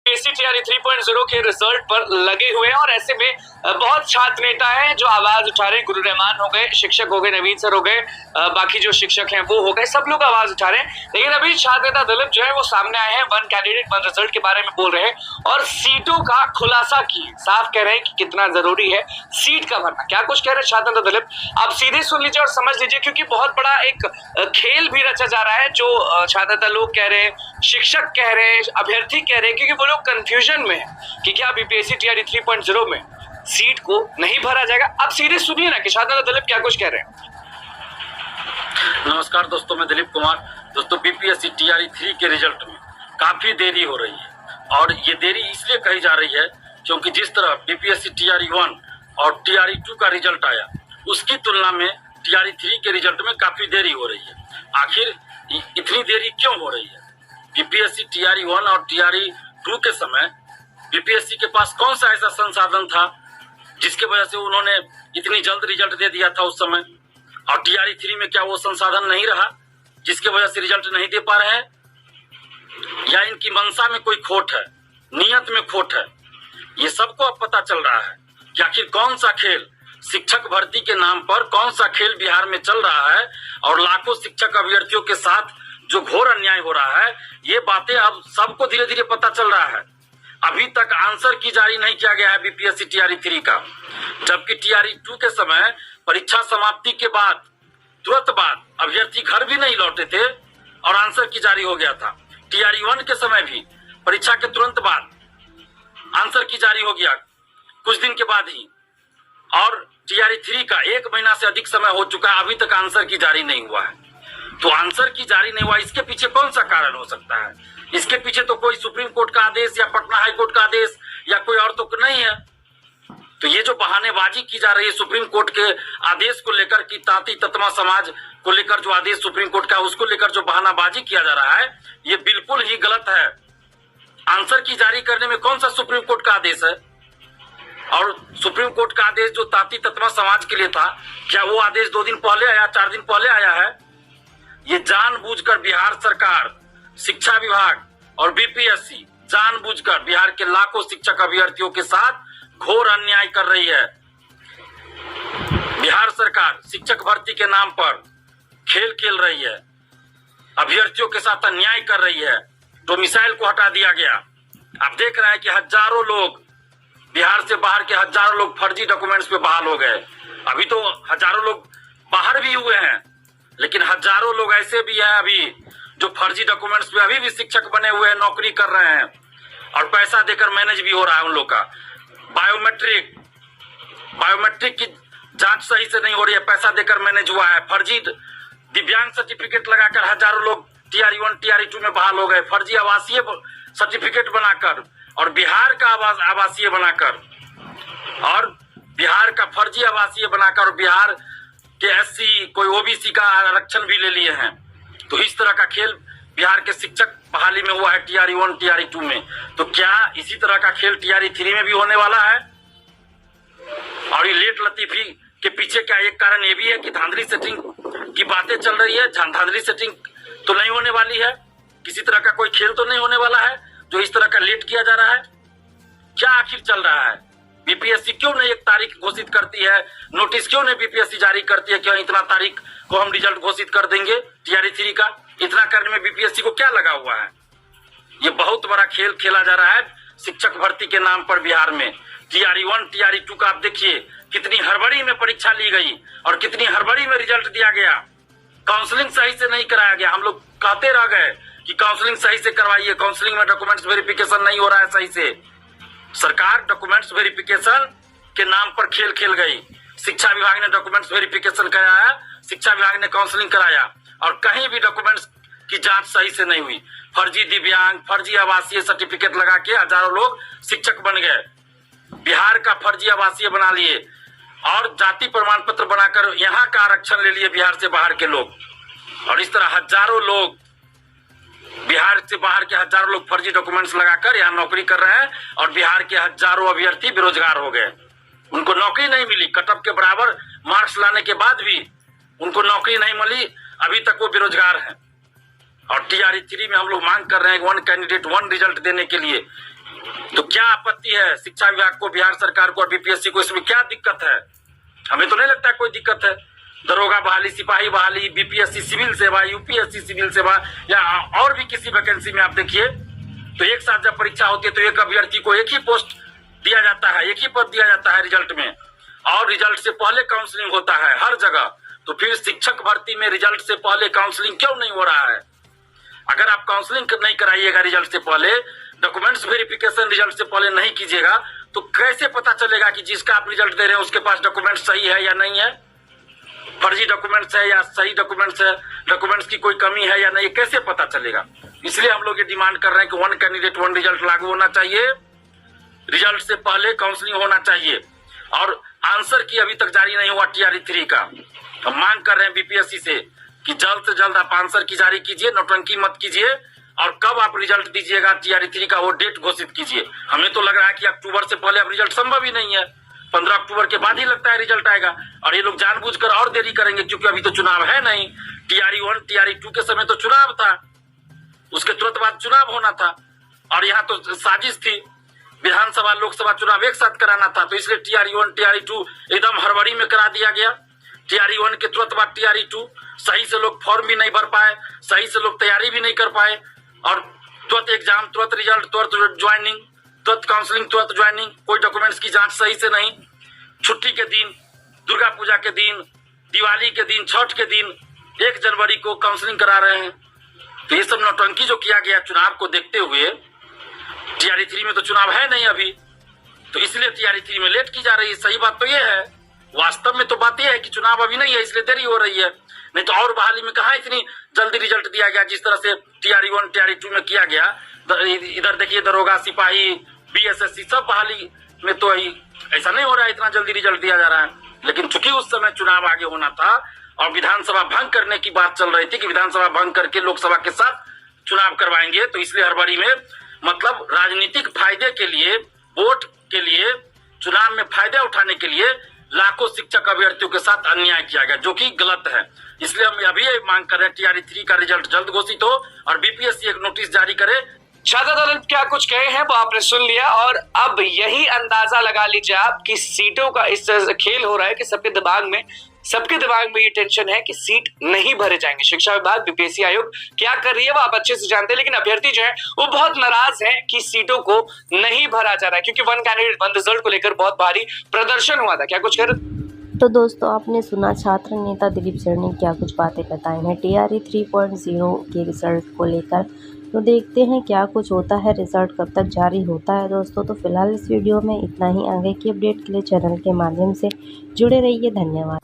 UPSC TRE 3.0 के result पर लगे हुए हैं और ऐसे में बहुत छात्र नेता हैं जो आवाज उठा रहे हैं। गुरु रहमान हो गए, शिक्षक हो गए, नवीन सर हो गए, बाकी जो शिक्षक हैं वो हो गए, सब लोग आवाज उठा रहे हैं। लेकिन अभी छात्र नेता दिलीप जो है वो सामने आए हैं, वन कैंडिडेट वन रिजल्ट के बारे में बोल रहे हैं और सीटों का खुलासा किए। साफ कह रहे हैं कि कितना जरूरी है सीट का भरना। क्या कुछ कह रहे हैं छात्र नेता दिलीप, आप सीधे सुन लीजिए और समझ लीजिए, क्योंकि बहुत बड़ा एक खेल भी रचा जा रहा है जो छात्र नेता लोग कह रहे हैं, शिक्षक कह रहे हैं, अभ्यर्थी कह रहे हैं, क्योंकि वो लोग कंफ्यूजन में है कि क्या बीपीएससी टीआरई 3.0 में सीट को नहीं भरा जाएगा। अब सीधे सुनिए ना कि छात्र नेता दिलीप क्या कुछ कह रहे हैं। नमस्कार दोस्तों, मैं दिलीप कुमार। दोस्तों, बीपीएससी टीआरई 3 के रिजल्ट में काफी देरी हो रही है और ये देरी इसलिए कही जा रही है क्योंकि जिस तरह बीपीएससी टीआरई 1 और टीआरई 2 का रिजल्ट आया उसकी तुलना में टीआरई 3 के रिजल्ट में काफी देरी हो रही है। आखिर इतनी देरी क्यों हो रही है? बीपीएससी टीआरई 1 और टीआरई 2 के समय बीपीएससी के पास कौन सा ऐसा संसाधन था जिसके वजह से उन्होंने इतनी जल्द रिजल्ट दे दिया था उस समय? और टीआरई 3 में क्या वो संसाधन नहीं रहा जिसके वजह से रिजल्ट नहीं दे पा रहे हैं? या इनकी मंशा में कोई खोट है, नियत में खोट है? ये सबको अब पता चल रहा है कि आखिर कौन सा खेल शिक्षक भर्ती के नाम पर, कौन सा खेल बिहार में चल रहा है और लाखों शिक्षक अभ्यर्थियों के साथ जो घोर अन्याय हो रहा है। ये बातें अब सबको धीरे धीरे पता चल रहा है। अभी तक आंसर की जारी नहीं किया गया है बीपीएससी टीआरई 3 का, जबकि टीआरई 2 के समय परीक्षा समाप्ति के बाद तुरंत बाद अभ्यर्थी घर भी नहीं लौटे थे और आंसर की जारी हो गया था। टीआरई 1 के समय भी परीक्षा के तुरंत बाद आंसर की जारी हो गया कुछ दिन के बाद ही, और टीआरई 3 का 1 महीना से अधिक समय हो चुका है, अभी तक आंसर की जारी नहीं हुआ है। तो आंसर की जारी नहीं हुआ, इसके पीछे कौन सा कारण हो सकता है? इसके पीछे तो कोई सुप्रीम कोर्ट का आदेश या पटना हाई कोर्ट का आदेश या कोई और तो नहीं है। तो ये जो बहानेबाजी की जा रही है सुप्रीम कोर्ट के आदेश को लेकर कि तांती ततमा समाज को लेकर जो आदेश सुप्रीम कोर्ट का, उसको लेकर जो बहानाबाजी किया जा रहा है, ये बिल्कुल ही गलत है। आंसर की जारी करने में कौन सा सुप्रीम कोर्ट का आदेश है? और सुप्रीम कोर्ट का आदेश जो तांती ततमा समाज के लिए था, क्या वो आदेश 2 दिन पहले आया, 4 दिन पहले आया है? ये जानबूझकर बिहार सरकार, शिक्षा विभाग और बीपीएससी जानबूझकर बिहार के लाखों शिक्षक अभ्यर्थियों के साथ घोर अन्याय कर रही है। बिहार सरकार शिक्षक भर्ती के नाम पर खेल खेल रही है, अभ्यर्थियों के साथ अन्याय कर रही है। डोमिसाइल को हटा दिया गया। आप देख रहे हैं कि हजारों लोग, बिहार से बाहर के हजारों लोग फर्जी डॉक्यूमेंट्स पे बहाल हो गए। अभी तो हजारों लोग बाहर भी हुए हैं, लेकिन हजारों लोग ऐसे भी हैं अभी जो फर्जी डॉक्यूमेंट्स पे अभी भी शिक्षक बने हुए हैं, नौकरी कर रहे हैं और पैसा देकर मैनेज भी हो रहा है उन लोग का। बायोमेट्रिक की जांच सही से नहीं हो रही है, पैसा देकर मैनेज हुआ है। फर्जी दिव्यांग सर्टिफिकेट लगाकर हजारों लोग टीआरई 1 टीआरई 2 में बहाल हो गए, फर्जी आवासीय सर्टिफिकेट बनाकर और बिहार का आवासीय बनाकर, और बिहार का फर्जी आवासीय बनाकर और बिहार के एससी, कोई ओबीसी का आरक्षण भी ले लिए हैं। तो इस तरह का खेल बिहार के शिक्षक बहाली में हुआ है टीआरई 1 टीआरई 2 में। तो क्या इसी तरह का खेल टीआरई 3 में भी होने वाला है? और ये लेट लतीफी के पीछे क्या एक कारण ये भी है कि धांधली सेटिंग की बातें चल रही है? धांधली सेटिंग तो नहीं होने वाली है, किसी तरह का कोई खेल तो नहीं होने वाला है जो इस तरह का लेट किया जा रहा है? क्या आखिर चल रहा है? बीपीएससी क्यों नहीं एक तारीख घोषित करती है, नोटिस क्यों नहीं बीपीएससी जारी करती है कि इतना तारीख को हम रिजल्ट घोषित कर देंगे टीआरई 3 का? इतना करने में बीपीएससी को क्या लगा हुआ है? ये बहुत बड़ा खेल खेला जा रहा है शिक्षक भर्ती के नाम पर बिहार में। टीआरई 1 टीआरई 2 का आप देखिए कितनी हड़बड़ी में परीक्षा ली गई और कितनी हड़बड़ी में रिजल्ट दिया गया। काउंसलिंग सही से नहीं कराया गया। हम लोग कहते रह गए कि काउंसलिंग सही से करवाइए, काउंसलिंग में डॉक्यूमेंट्स वेरिफिकेशन नहीं हो रहा है सही से। सरकार डॉक्यूमेंट्स वेरिफिकेशन के नाम पर खेल खेल गई। शिक्षा विभाग ने डॉक्यूमेंट्स वेरिफिकेशन कराया, शिक्षा विभाग ने काउंसलिंग कराया और कहीं भी डॉक्यूमेंट्स की जांच सही से नहीं हुई। फर्जी दिव्यांग, फर्जी आवासीय सर्टिफिकेट लगा के हजारों लोग शिक्षक बन गए, बिहार का फर्जी आवासीय बना लिए और जाति प्रमाण पत्र बनाकर यहाँ का आरक्षण ले लिए बिहार से बाहर के लोग। और इस तरह हजारों लोग, बिहार से बाहर के हजारों लोग फर्जी डॉक्यूमेंट्स लगाकर यहाँ नौकरी कर रहे हैं और बिहार के हजारों अभ्यर्थी बेरोजगार हो गए। उनको नौकरी नहीं मिली, कटअप के बराबर मार्क्स लाने के बाद भी उनको नौकरी नहीं मिली, अभी तक वो बेरोजगार हैं। और टीआरई 3 में हम लोग मांग कर रहे हैं वन कैंडिडेट वन रिजल्ट देने के लिए। तो क्या आपत्ति है शिक्षा विभाग को, बिहार सरकार को और बीपीएससी को? इसमें क्या दिक्कत है? हमें तो नहीं लगता कोई दिक्कत है। दरोगा बहाली, सिपाही बहाली, बीपीएससी सिविल सेवा, यूपीएससी सिविल सेवा या और भी किसी वैकेंसी में आप देखिए तो एक साथ जब परीक्षा होती है तो एक अभ्यर्थी को एक ही पोस्ट दिया जाता है, एक ही पद दिया जाता है रिजल्ट में, और रिजल्ट से पहले काउंसलिंग होता है हर जगह। तो फिर शिक्षक भर्ती में रिजल्ट से पहले काउंसलिंग क्यों नहीं हो रहा है? अगर आप काउंसलिंग नहीं कराइएगा रिजल्ट से पहले, डॉक्यूमेंट्स वेरिफिकेशन रिजल्ट से पहले नहीं कीजिएगा, तो कैसे पता चलेगा कि जिसका आप रिजल्ट दे रहे हैं उसके पास डॉक्यूमेंट्स सही है या नहीं है, फर्जी डॉक्यूमेंट्स है या सही डॉक्यूमेंट्स है, डॉक्यूमेंट्स की कोई कमी है या नहीं, कैसे पता चलेगा? इसलिए हम लोग ये डिमांड कर रहे हैं कि 1 कैंडिडेट 1 रिजल्ट लागू होना चाहिए, रिजल्ट से पहले काउंसलिंग होना चाहिए। और आंसर की अभी तक जारी नहीं हुआ TRE 3 का। हम मांग कर रहे हैं बीपीएससी से कि जल्द से जल्द आप आंसर की जारी कीजिए, नौटंकी मत कीजिए, और कब आप रिजल्ट दीजिएगा TRE 3 का वो डेट घोषित कीजिए। हमें तो लग रहा है कि अक्टूबर से पहले अब रिजल्ट संभव ही नहीं है, 15 अक्टूबर के बाद ही लगता है रिजल्ट आएगा, और ये लोग जानबूझकर और देरी करेंगे क्योंकि अभी तो चुनाव है नहीं। TRE 1 TRE 2 के समय तो चुनाव था, उसके तुरंत बाद चुनाव होना था, और यहाँ तो साजिश थी विधानसभा लोकसभा चुनाव एक साथ कराना था, तो इसलिए TRE 1 TRE 2 एकदम हड़बड़ी में करा दिया गया। TRE 1 के तुरंत बाद TRE 2, सही से लोग फॉर्म भी नहीं भर पाए, सही से लोग तैयारी भी नहीं कर पाए, और तुरंत एग्जाम, तुरंत रिजल्ट, तुरंत ज्वाइनिंग, तुरंत काउंसलिंग, तुरंत ज्वाइनिंग, कोई डॉक्यूमेंट्स की जांच सही से नहीं। छुट्टी के दिन, दुर्गा पूजा के दिन, दिवाली के दिन, छठ के दिन, 1 जनवरी को काउंसलिंग करा रहे हैं। तो ये सब नौटंकी जो किया गया चुनाव को देखते हुए, TRE 3 में तो चुनाव है नहीं अभी, तो इसलिए TRE 3 में लेट की जा रही है। सही बात तो ये है, वास्तव में तो बात यह है कि चुनाव अभी नहीं है इसलिए देरी हो रही है, नहीं तो और बहाली में कहाँ इतनी जल्दी रिजल्ट दिया गया जिस तरह से TRE 1 TRE 2 में किया गया। इधर देखिए दरोगा, सिपाही, BSSC सब बहाली में तो ऐसा नहीं हो रहा है, इतना जल्दी रिजल्ट दिया जा रहा है। लेकिन चूंकि उस समय चुनाव आगे होना था और विधानसभा भंग करने की बात चल रही थी कि विधानसभा भंग करके लोकसभा के साथ चुनाव करवाएंगे, तो इसलिए हड़बड़ी में, मतलब राजनीतिक फायदे के लिए, वोट के लिए, चुनाव में फायदा उठाने के लिए लाखों शिक्षक अभ्यर्थियों के साथ अन्याय किया गया, जो कि गलत है। इसलिए हम अभी ये मांग कर रहे हैं TRE 3 का रिजल्ट जल्द घोषित हो और बीपीएससी एक नोटिस जारी करे। छात्र दल क्या कुछ कहे हैं वो आपने सुन लिया, और अब यही अंदाजा लगा लीजिए आप कि सीटों का इस तरह से खेल हो रहा है कि सबके दिमाग में ये टेंशन है कि सीट नहीं भरे जाएंगे। शिक्षा विभाग, बीपीएससी आयोग क्या कर रही है वो आप अच्छे से जानते हैं, लेकिन अभ्यर्थी जो है वो बहुत नाराज है कि सीटों को नहीं भरा जा रहा है, क्योंकि 1 कैंडिडेट 1 रिजल्ट को लेकर बहुत भारी प्रदर्शन हुआ था। क्या कुछ कर तो दोस्तों आपने सुना छात्र नेता दिलीप सर ने क्या कुछ बातें बताई हैं TRE 3.0 के रिजल्ट को लेकर। तो देखते हैं क्या कुछ होता है, रिजल्ट कब तक जारी होता है दोस्तों। तो फिलहाल इस वीडियो में इतना ही। आगे की अपडेट के लिए चैनल के माध्यम से जुड़े रहिए। धन्यवाद।